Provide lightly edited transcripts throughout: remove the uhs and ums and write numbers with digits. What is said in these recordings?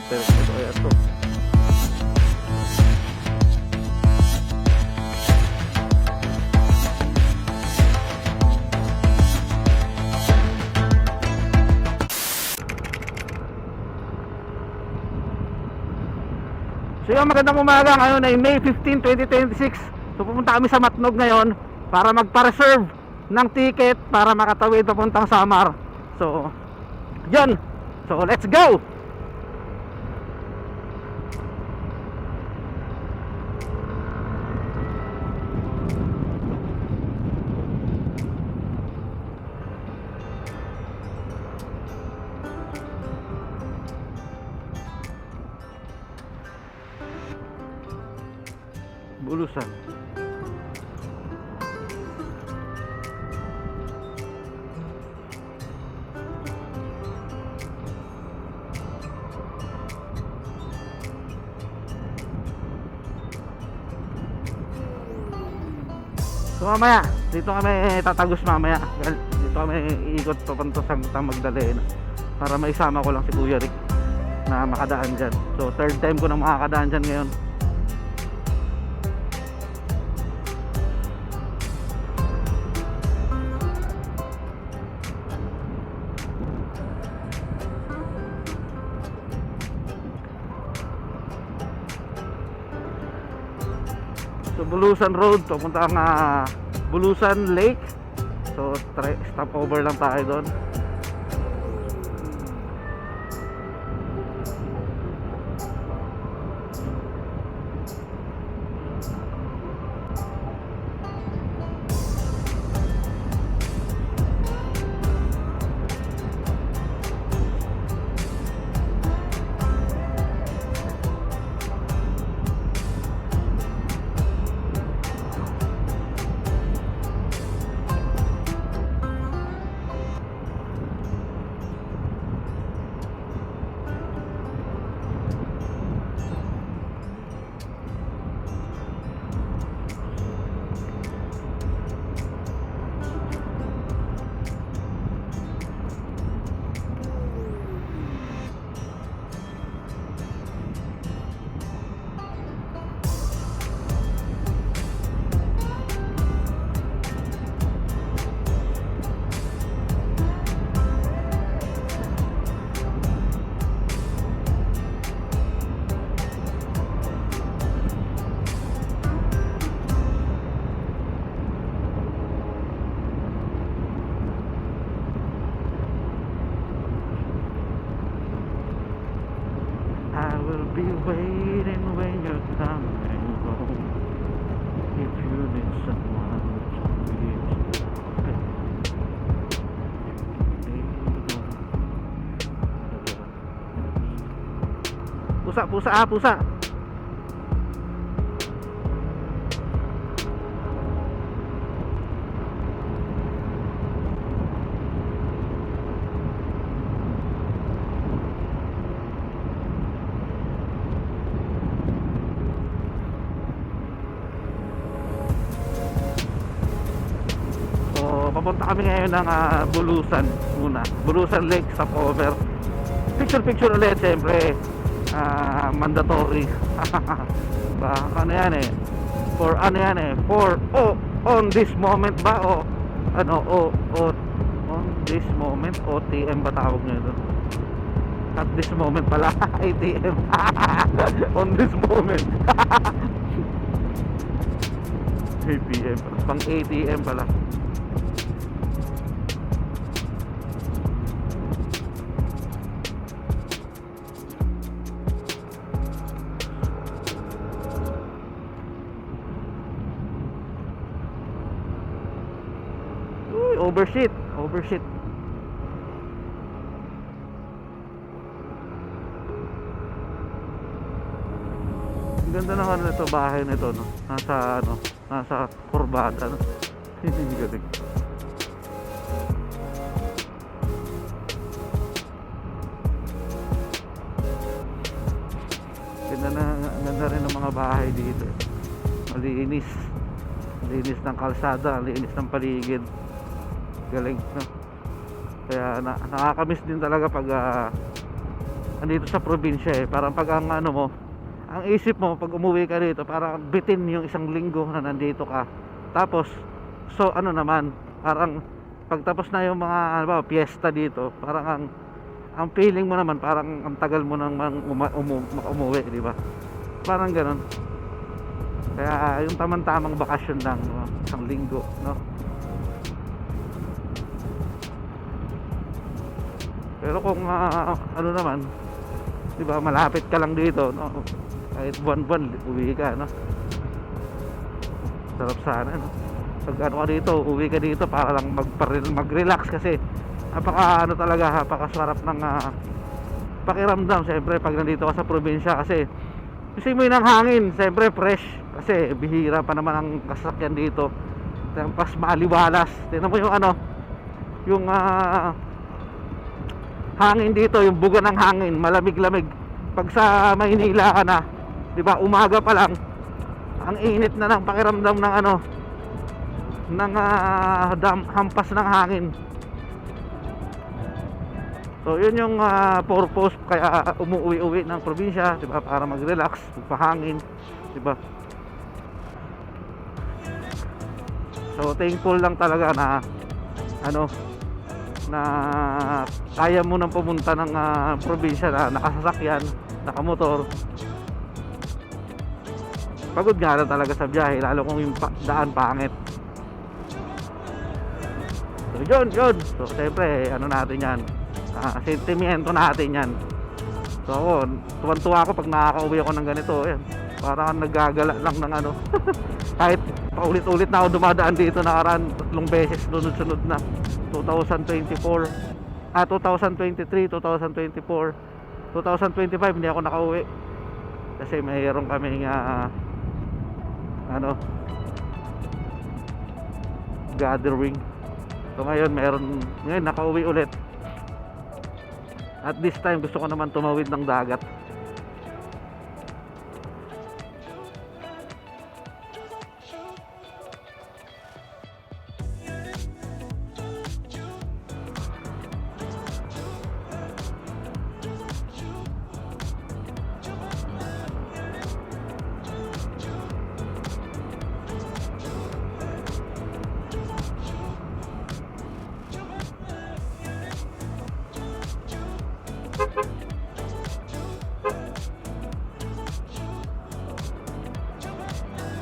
Perfect. Ayan to. So yung magandang umaga, ngayon ay May 15, 2026. So pupunta kami sa Matnog ngayon para magpa-reserve ng ticket para makatawid papuntang Samar. So yun. So let's go. Bulusan. So mamaya, dito kami tatagos mamaya. Dito kami iikot papunta sa Magdalena para maisama ko lang si Kuya Rick na makadaan dyan. So third time ko na makakadaan dyan ngayon. So Bulusan Road, papunta ang Bulusan Lake. So stop over lang tayo doon. I will be waiting when you're coming home. If you need someone to be. Pusa. Papunta kami ngayon ng Bulusan muna. Bulusan Lake stopover. Picture ulit siyempre. Mandatory. Ano yan eh. For on this moment ba o on this moment OTM ba tawag nyo doon? At this moment pala. ATM. On this moment. ATM. Pang ATM pala. Overshoot. Ang ganda naman nito bahay nito, no? Nasa kurbada, no? Galing. Ganda rin ng mga bahay dito. Malinis ng kalsada, malinis ng paligid. Galing, no? Kaya nakakamiss din talaga pag andito sa probinsya eh. Parang pag ang ano mo, ang isip mo pag umuwi ka dito, parang bitin yung isang linggo na nandito ka. Tapos so ano naman, parang pagtapos na yung mga ano ba, piyesta dito, parang ang feeling mo naman parang ang tagal mo nang umuwi, di ba? Parang ganoon. Kaya yung tamang-tamang bakasyon lang, no? Isang linggo, no? Pero kung ano naman, 'di ba, malapit ka lang dito, no? Kahit buwan-buwan uwi ka, no? Sarap sana, no? Pag ano ka dito, uwi ka dito para lang mag-relax kasi napaka ano talaga, napakasarap ng pakiramdam siyempre pag nandito ka sa probinsya kasi simoy ng hangin, siyempre fresh kasi bihira pa naman ang kasakyan dito. Tapos maaliwalas. Tingnan mo yung ano, yung hangin dito, yung buga ng hangin, malamig-lamig. Pag sa Maynila ka na, 'di ba, umaga pa lang, ang init na ng pakiramdam ng ano, ng hampas ng hangin. So yun yung purpose kaya umuwi-uwi ng probinsya, 'di ba, para mag-relax, magpahangin, 'di ba? So thankful lang talaga na ano, na kaya mo nang pumunta ng probinsya na nakasasakyan, nakamotor. Pagod nga lang talaga sa biyahe, lalo kung yung daan pangit. So yun. So siyempre ano natin yan, sentimiento natin yan. So ako, tuwan-tuwa ako pag nakakauwi ako ng ganito. Ayan, parang nagagala lang ng ano. Kahit paulit-ulit na ako dumadaan dito, nakaraan 3 beses sunod-sunod na. 2024, 2023, 2024, 2025 hindi ako nakauwi kasi mayroon kaming ano, gathering. So ngayon nakauwi ulit. At this time gusto ko naman tumawid ng dagat.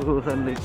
Susan Lake.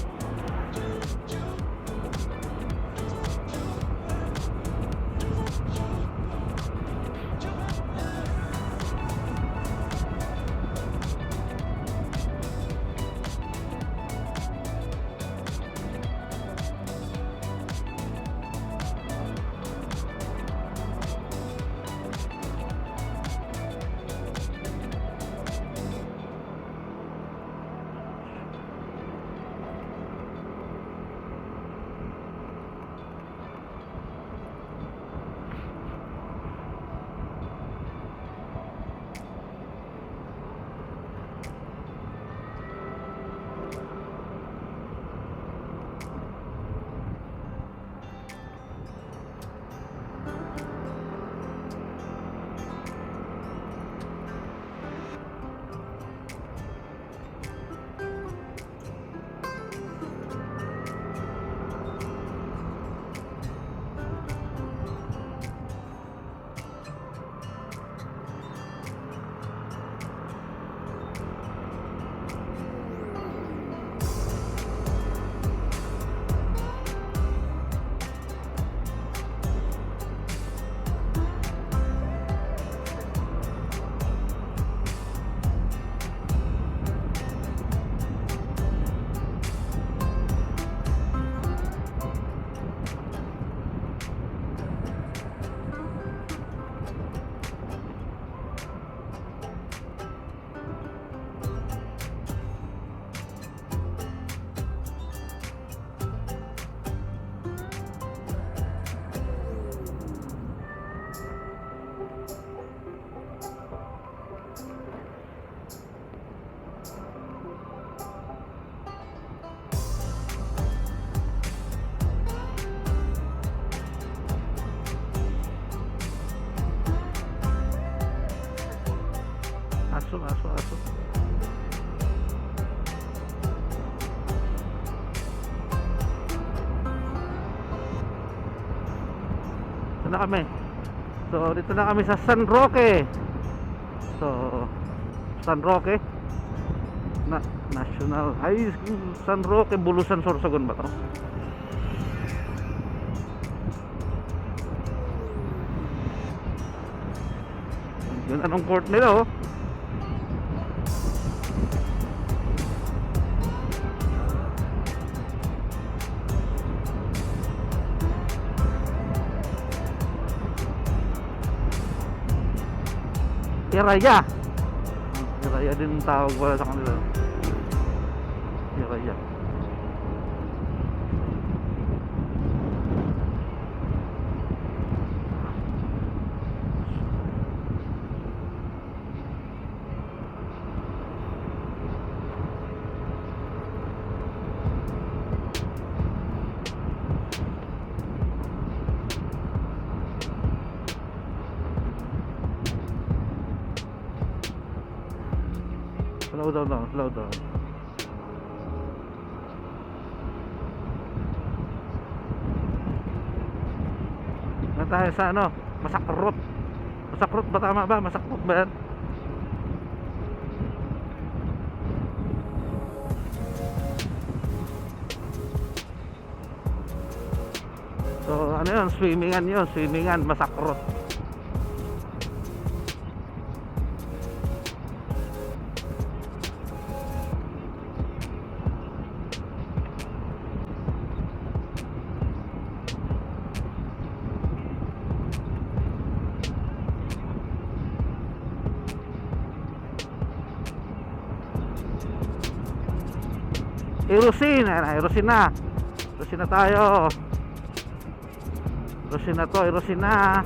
aso. Ito na kami. So dito na kami sa San Roque. So San Roque na National ay San Roque, Bulusan, Sorsogon ba to? Yun anong court nila oh. Iraya. Iraya din tawag pala sa kanila. Iraya. Slow down lang, slow down. Na tayo sa ano, Masakrot. Masakrot ba tama ba? Masakrot ba yan? So ano yun, swimmingan, Masakrot. Erosin na tayo. Erosin na.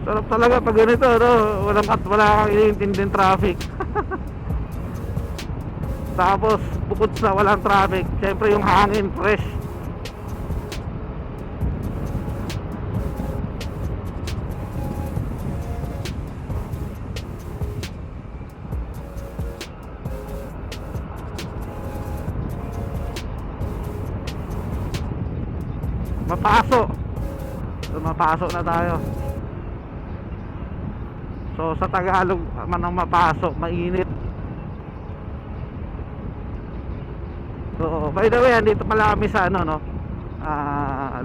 Sarap talaga pag ganito, no? Wala kang iniintinding traffic. Tapos bukod sa walang traffic, syempre yung hangin fresh. Mapasok na tayo. So sa Tagalog man ang mapasok, mainit. So by the way, dito pala kami sa ano no,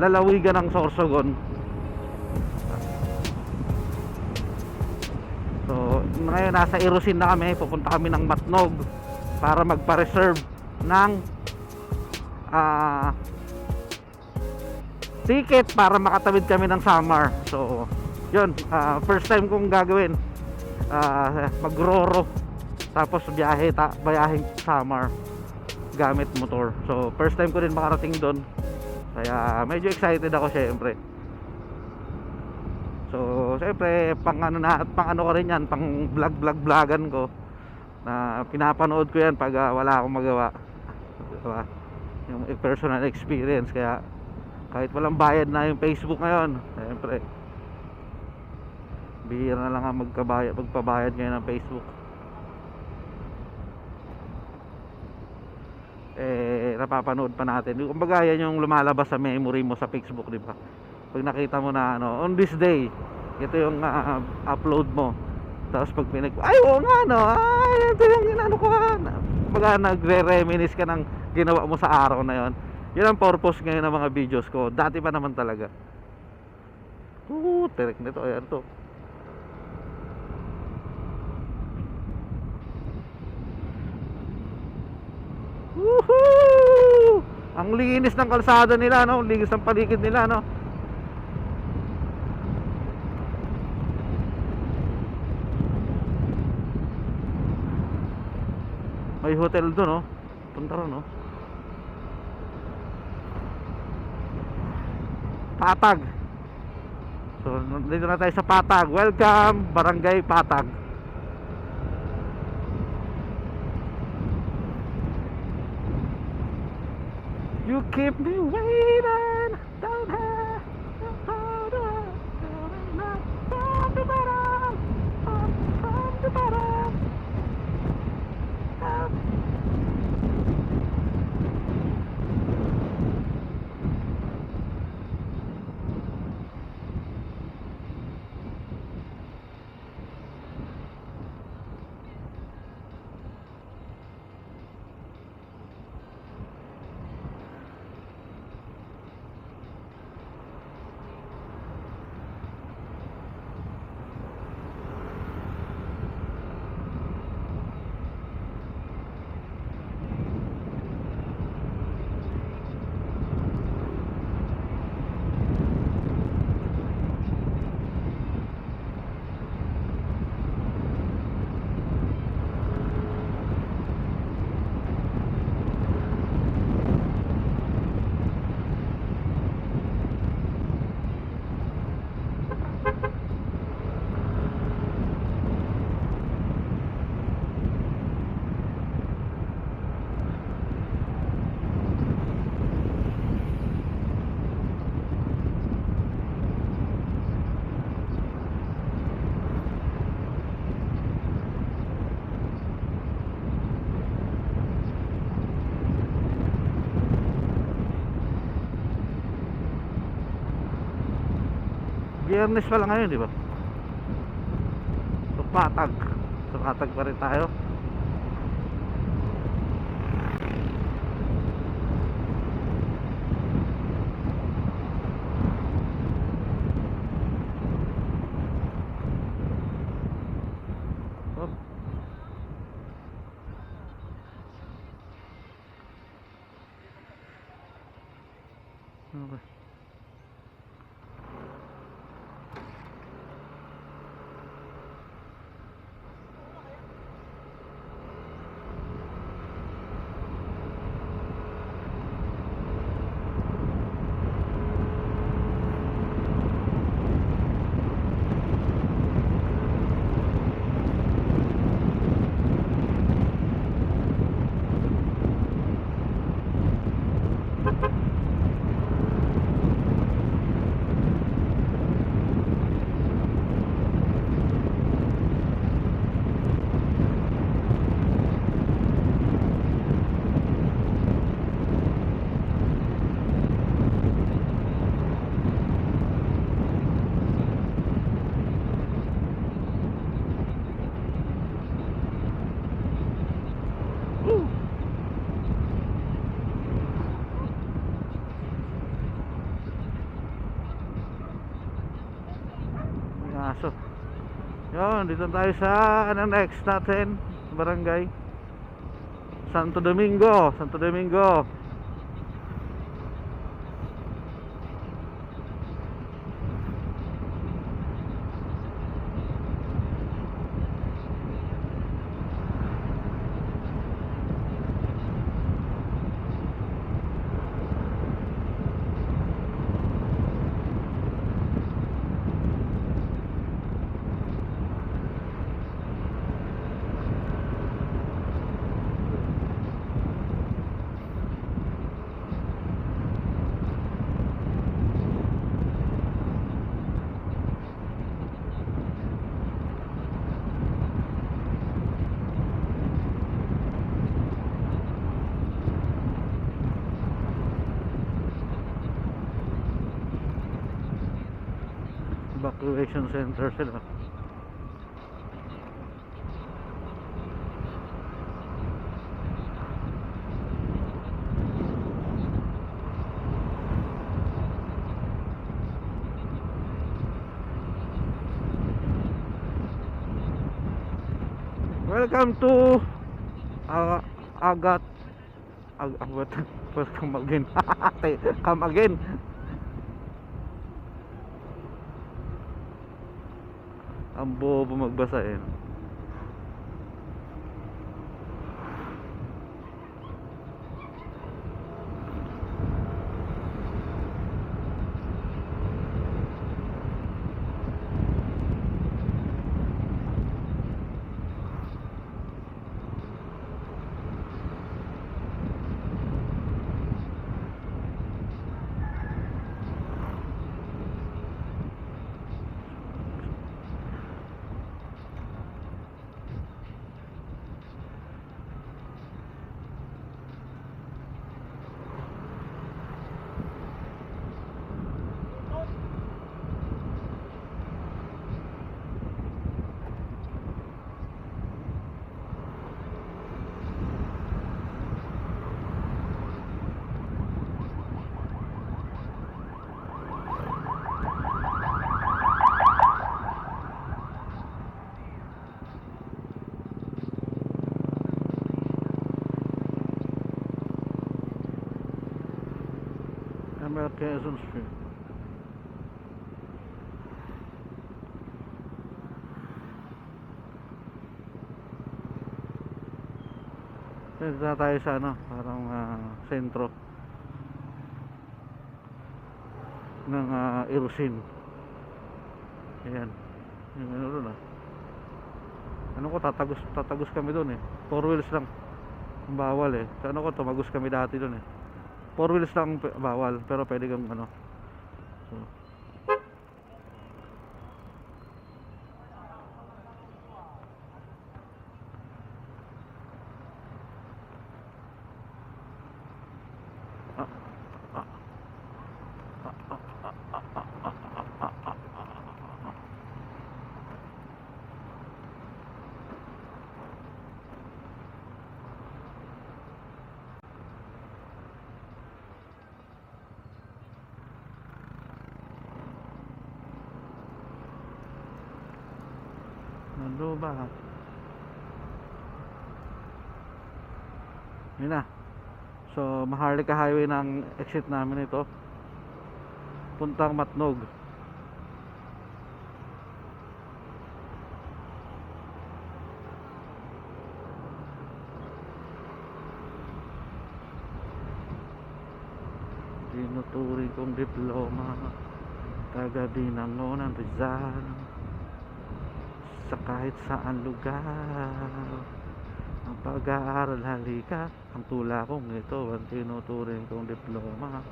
lalawigan ng Sorsogon. So ngayon nasa Erosin na kami, pupunta kami ng Matnog para magpa-reserve ng ticket para makatawid kami ng Samar. So yun, first time kong gagawin, mag-roro tapos bayahing Samar gamit motor. So first time ko rin makarating doon, kaya medyo excited ako syempre. So syempre pang ano ko rin yan, pang vlogan ko na pinapanood ko yan pag wala akong magawa, diba? Yung personal experience. Kaya kahit walang bayad na yung Facebook ngayon, syempre bihira na lang ang magpabayad ngayon ng Facebook. Napapanood pa natin. Kumbaga yan yung lumalabas sa memory mo sa Facebook, di ba? Pag nakita mo na ano, on this day, ito yung upload mo. Tapos pag ay oo nga no, ito yung ginano ko. Kumbaga nagre-reminisce ka ng ginawa mo sa araw na yon. Yun ang purpose ngayon ng mga videos ko. Dati pa naman talaga. Terek nito, ayan to. Woohoo! Ang linis ng kalsada nila, no? Linis ng paligid nila, no? May hotel doon, no? Punta ron, no? Tatag. So dito na tayo sa Patag. Welcome Barangay Patag. You keep me waiting down here. From the bottom, from the bottom. Biyernes pa lang ngayon, di ba? So Patag. So Patag pa rin tayo. Oh. Okay. Aso. Yun, dito tayo sa next natin, barangay Santo Domingo, Santo Domingo. Evacuation center sila. Welcome to Agat welcome again. Come again. Ang bobo magbasa eh. Quezon Street. Dito na tayo sa ano, parang sentro ng Irusin. Ayan. Yung ano doon Ano ko, tatagos kami doon eh. 4 wheels lang. Bawal eh. Sa ano ko, tumagos kami dati doon eh. 4 wheels lang bawal, pero pwede kang ano. So, ano ba? Yun na. So, Maharlika Highway ng exit namin ito. Puntang Matnog. Tinuturing kong diploma, taga Binango ng Rizal, sa kahit saan lugar. Ang pag-aaral halika, ang tula kong ito, ang tinuturing kong diploma,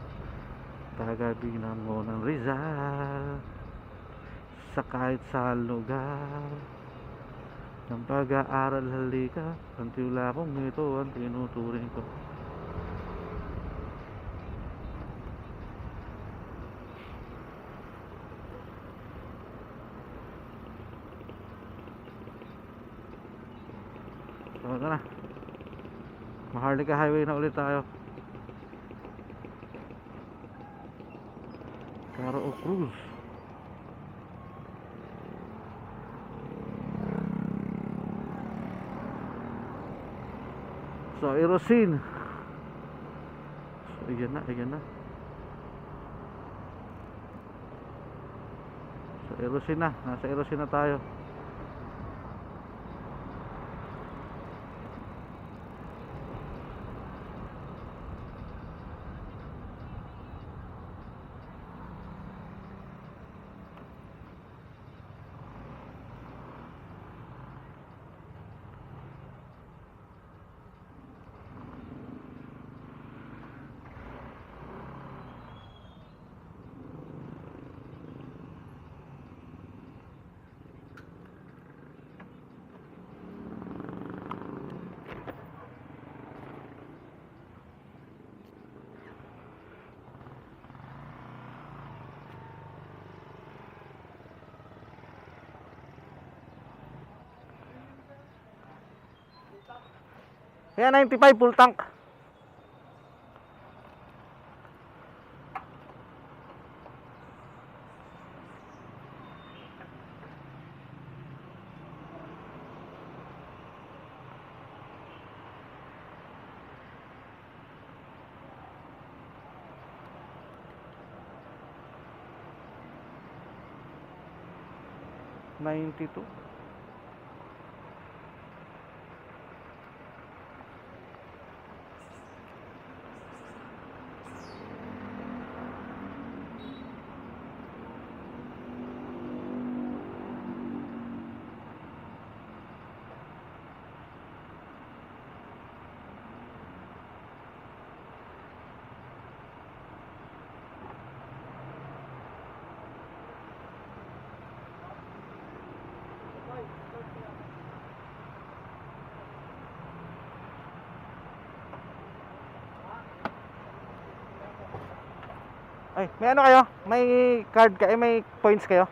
taga Binango ng Rizal, sa kahit saan lugar. Ang pag-aaral halika, ang tula kong ito, ang tinuturing ko. So, ito na. Maharlika Highway na ulit tayo. Caro Cruz. So, Irusin. So, ayan na. So, Irusin na. Nasa Irusin na tayo. Kaya 95 full tank. $92. Ay, may ano kayo? May card kayo? May points kayo?